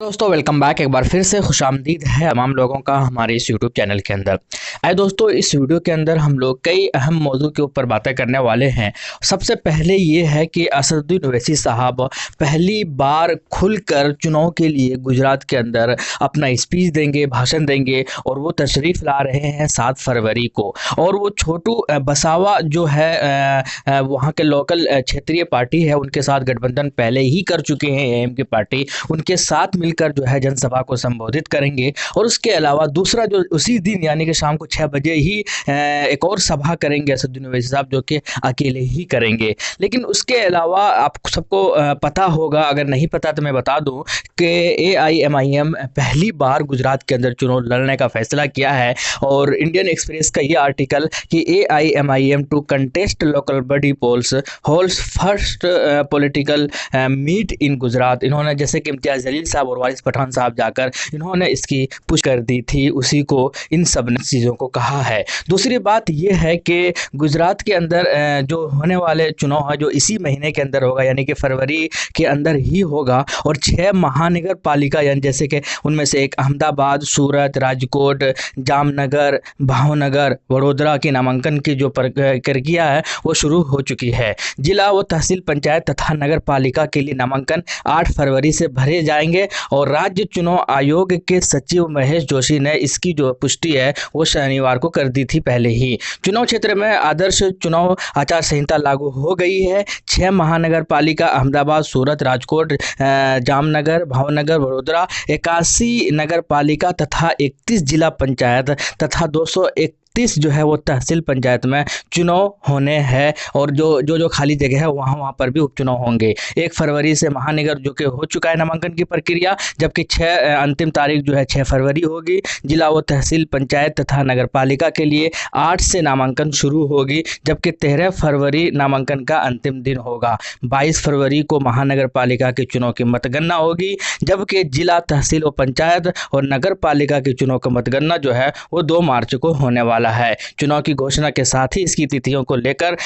दोस्तों welcome back. एक बार फिर से खुशामदीद है तमाम लोगों का हमारे इस यूट्यूब चैनल के अंदर। आए दोस्तों, इस वीडियो के अंदर हम लोग कई अहम मौजू के ऊपर बातें करने वाले हैं। सबसे पहले ये है कि असदुद्दीन ओवैसी साहब पहली बार खुलकर चुनाव के लिए गुजरात के अंदर अपना स्पीच देंगे, भाषण देंगे और वो तशरीफ़ ला रहे हैं 7 फरवरी को। और वो छोटू बसावा जो है वहाँ के लोकल क्षेत्रीय पार्टी है, उनके साथ गठबंधन पहले ही कर चुके हैं एएम की पार्टी, उनके साथ मिलकर जो है जनसभा को संबोधित करेंगे। और उसके अलावा दूसरा जो उसी दिन यानी कि शाम को 6 बजे ही एक और सभा करेंगे असदुद्दीन ओवैसी साहब, जो कि अकेले ही करेंगे। लेकिन उसके अलावा आप सबको पता होगा, अगर नहीं पता तो मैं बता दूं कि एआईएमआईएम पहली बार गुजरात के अंदर चुनाव लड़ने का फैसला किया है। और इंडियन एक्सप्रेस का ये आर्टिकल कि AIMIM to contest local body polls holds first political meet in Gujarat, इन्होंने जैसे कि इम्तियाज़ जलील साहब और वारिस पठान साहब जाकर इन्होंने इसकी पुश कर दी थी, उसी को इन सब ने चीज़ों को कहा है। दूसरी बात यह है कि गुजरात के अंदर जो होने वाले चुनाव है जो इसी महीने के अंदर होगा, यानी कि फरवरी के अंदर ही होगा। और 6 महानगर पालिका यानी जैसे कि उनमें से एक अहमदाबाद, सूरत, राजकोट, जामनगर, भावनगर, वडोदरा की नामांकन की जो प्रक्रिया है वो शुरू हो चुकी है। जिला व तहसील पंचायत तथा नगर पालिका के लिए नामांकन 8 फरवरी से भरे जाएंगे। और राज्य चुनाव आयोग के सचिव महेश जोशी ने इसकी जो पुष्टि है वो शनिवार को कर दी थी पहले ही। चुनाव क्षेत्र में आदर्श चुनाव आचार संहिता लागू हो गई है। 6 महानगर पालिका अहमदाबाद, सूरत, राजकोट, जामनगर, भावनगर, वडोदरा, 81 नगर पालिका तथा 31 जिला पंचायत तथा 231 जो है वो तहसील पंचायत में चुनाव होने हैं। और जो खाली जगह है वहाँ पर भी उपचुनाव होंगे। 1 फरवरी से महानगर जो कि हो चुका है नामांकन की प्रक्रिया, जबकि अंतिम तारीख जो है 6 फरवरी होगी। जिला व तहसील पंचायत तथा नगर पालिका के लिए 8 से नामांकन शुरू होगी, जबकि 13 फरवरी नामांकन का अंतिम दिन होगा। 22 फरवरी को महानगर पालिका के चुनाव की मतगणना होगी, जबकि जिला, तहसील व पंचायत और नगर पालिका के चुनाव का मतगणना जो है वो 2 मार्च को होने वाला है। चुनाव की घोषणा के साथ ही इसकी तिथियों को लेकर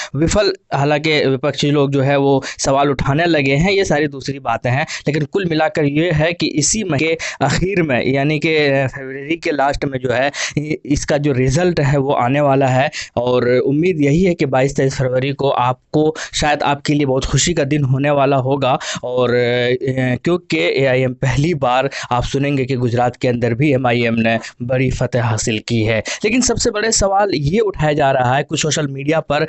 हालांकि विपक्षी लोग जो है वो सवाल उठाने लगे हैं, ये सारी दूसरी बातें हैं। लेकिन कुल मिलाकर ये है कि इसी महीने के आखिर में यानी कि फरवरी के लास्ट में जो है इसका जो रिजल्ट है वो आने वाला है। और उम्मीद यही है कि 22-23 फरवरी को आपको शायद आपके लिए बहुत खुशी का दिन होने वाला होगा। और क्योंकि एआईएम पहली बार आप सुनेंगे कि गुजरात के अंदर भी एमआईएम ने बड़ी फतह हासिल की है। लेकिन सबसे बड़े सवाल ये उठाया जा रहा है, कुछ सोशल मीडिया पर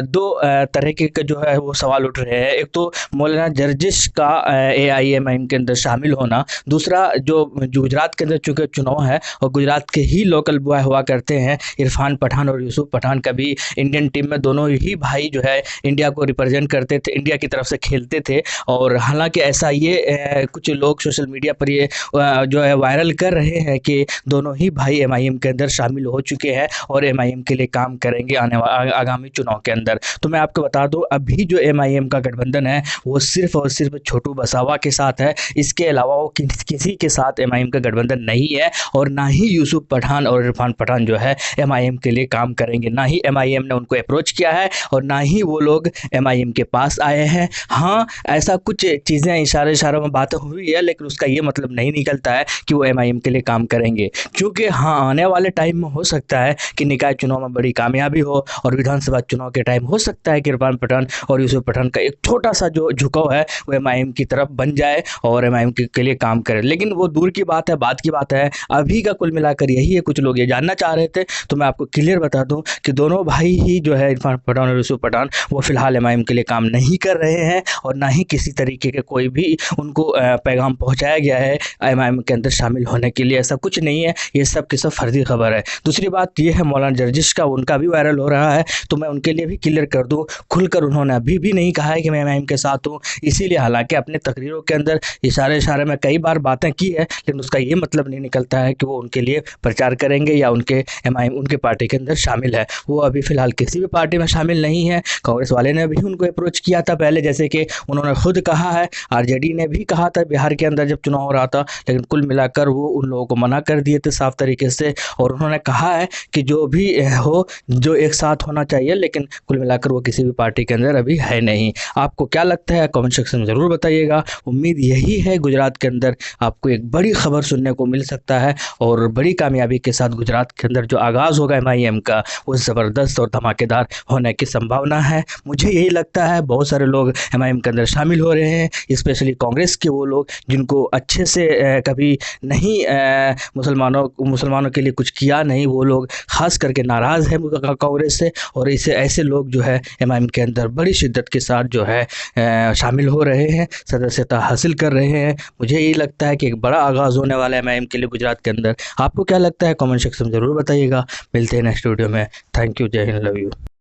2 तरह के जो है वो सवाल उठ रहे हैं। एक तो मौलाना जर्जिश का एआईएमआईएम के अंदर शामिल होना, दूसरा जो गुजरात के अंदर चूँकि चुनाव है और गुजरात के ही लोकल बॉय हुआ करते हैं इरफान पठान और यूसुफ पठान, कभी इंडियन टीम में दोनों ही भाई जो है इंडिया को रिप्रेजेंट करते थे, इंडिया की तरफ से खेलते थे। और हालांकि ऐसा ये कुछ लोग सोशल मीडिया पर ये जो है वायरल कर रहे हैं कि दोनों ही भाई एमआईएम के अंदर शामिल हो चुके हैं और एमआईएम के लिए काम करेंगे आगामी चुनाव के अंदर। तो मैं आपको बता दूं, अभी जो एमआईएम का गठबंधन है वो सिर्फ और सिर्फ छोटू बसावा के साथ है। इसके अलावा वो किसी के साथ एमआईएम का गठबंधन नहीं है। और ना ही यूसुफ पठान और इरफान पठान जो है एमआईएम के लिए काम करेंगे, ना ही एमआईएम ने उनको अप्रोच किया है और ना ही वो लोग एमआईएम के पास आए हैं। हाँ, ऐसा कुछ चीज़ें इशारों में बातें हुई है, लेकिन उसका ये मतलब नहीं निकलता है कि वो एमआईएम के लिए काम करेंगे। क्योंकि हाँ, आने वाले टाइम में हो सकता है कि निकाय चुनाव में बड़ी कामयाबी हो और विधानसभा चुनाव के टाइम हो सकता है कि इरफान पठान और यूसुफ पठान का एक छोटा सा जो झुकाव है वो एमआईएम की तरफ बन जाए और एमआईएम के लिए काम करे। लेकिन वो दूर की बात है, बात की बात है। अभी का कुल मिलाकर यही है। कुछ लोग ये जानना चाह रहे थे तो मैं आपको क्लियर बता दूं कि दोनों भाई ही जो है इरफान पठान और यूसुफ पठान वो फिलहाल एमआईएम के लिए काम नहीं कर रहे हैं और ना ही किसी तरीके के कोई भी उनको पैगाम पहुँचाया गया है एमआईएम के अंदर शामिल होने के लिए। ऐसा कुछ नहीं है, ये सब की सब फर्जी खबर है। दूसरी बात ये है मौलाना जर्जिश का, उनका भी वायरल हो रहा है, तो मैं उनके लिए भी क्लियर कर दूं, खुलकर उन्होंने अभी भी नहीं कहा है कि मैं एमआईएम के साथ हूं। इसीलिए हालांकि अपने तकरीरों के अंदर इशारे में कई बार बातें की है, लेकिन उसका ये मतलब नहीं निकलता है कि वो उनके लिए प्रचार करेंगे या उनके एमआईएम उनके पार्टी के अंदर शामिल है। वो अभी फिलहाल किसी भी पार्टी में शामिल नहीं है। कांग्रेस वाले ने भी उनको अप्रोच किया था पहले, जैसे कि उन्होंने खुद कहा है, आरजेडी ने भी कहा था बिहार के अंदर जब चुनाव हो रहा था, लेकिन कुल मिलाकर वो उन लोगों को मना कर दिए थे साफ तरीके से। और उन्होंने कहा है कि जो भी हो, जो एक साथ होना चाहिए, लेकिन कुल मिलाकर वो किसी भी पार्टी के अंदर अभी है नहीं। आपको क्या लगता है कमेंट सेक्शन में ज़रूर बताइएगा। उम्मीद यही है गुजरात के अंदर आपको एक बड़ी खबर सुनने को मिल सकता है और बड़ी कामयाबी के साथ गुजरात के अंदर जो आगाज़ होगा MIM का, वो ज़बरदस्त और धमाकेदार होने की संभावना है। मुझे यही लगता है बहुत सारे लोग MIM के अंदर शामिल हो रहे हैं, स्पेशली कांग्रेस के वो लोग जिनको अच्छे से कभी नहीं मुसलमानों के लिए कुछ किया नहीं, वो लोग ख़ास करके नाराज़ हैं कांग्रेस से, और इसे ऐसे लोग जो है MIM के अंदर बड़ी शिद्दत के साथ जो है शामिल हो रहे हैं, सदस्यता हासिल कर रहे हैं। मुझे यही लगता है कि एक बड़ा आगाज़ होने वाला है MIM के लिए गुजरात के अंदर। आपको क्या लगता है कमेंट सेक्शन में ज़रूर बताइएगा। मिलते हैं नेक्स्ट वीडियो में। Thank you. जय हिंद। Love you.